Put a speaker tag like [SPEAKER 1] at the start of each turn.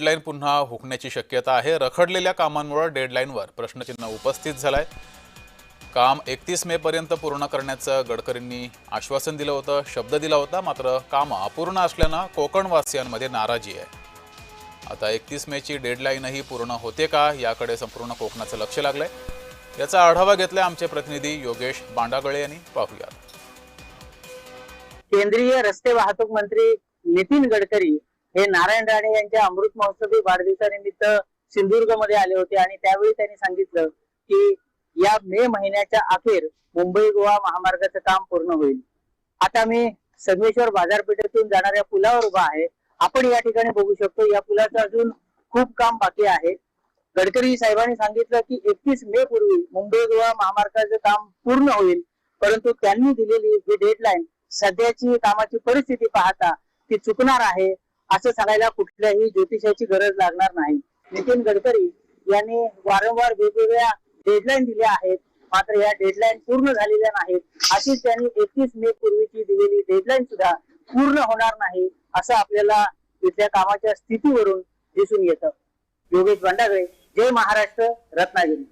[SPEAKER 1] Deadline पुन्हा हुकण्याची शक्यता आहे। रखडलेल्या कामांमुळे डेडलाईनवर प्रश्नचिन्ह उपस्थित झालंय। काम 31 मे पर्यंत पूर्ण करण्याचं गडकरींनी आश्वासन दिलं होतं, शब्द दिला होता, मात्र काम अपूर्ण असल्यानं कोकणवासियांमध्ये नाराजी आहे। आता 31 मेची डेडलाईनही पूर्ण होते का याकडे संपूर्ण कोकणाचं लक्ष लागलंय। याचा आढावा घेतलाय आमचे प्रतिनिधी योगेश बांडागळे यांनी। पाहूया।
[SPEAKER 2] केंद्रीय रस्ते वाहतूक मंत्री नितीन गडकरी हे नारायण राणे यांच्या अमृत महोत्सवी वाढदिवसानिमित्त सिंधुदुर्ग मध्ये आले होते आणि त्यावेळी त्यांनी सांगितलं की या मे महिन्याच्या अखेर मुंबई गोवा महामार्गाचं काम पूर्ण होईल। आता मी संगमेश्वर बाजारपेठेतून जाणाऱ्या पुलावर उभा आहे। आपण या ठिकाणी बघू शकतो या पुलाचं अजून खूप काम बाकी आहे। गडकरी साहेबांनी सांगितलं की 31 मे पूर्वी मुंबई गोवा महामार्गाचं काम पूर्ण होईल, परंतु त्यांनी दिलेली जी डेडलाईन सध्याची कामाची परिस्थिती पाहता ती चुकणार आहे असं सांगायला कुठल्याही ज्योतिषाची गरज लागणार नाही। नितीन गडकरी यांनी वारंवार वेगवेगळ्या डेडलाईन दिल्या आहेत, मात्र या डेडलाईन पूर्ण झालेल्या नाहीत। अशीच त्यांनी 31 मे पूर्वीची दिलेली डेडलाईन सुद्धा पूर्ण होणार नाही असं आपल्याला इथल्या कामाच्या स्थितीवरून दिसून येतं। योगेश बांडागळे, जय महाराष्ट्र, रत्नागिरी।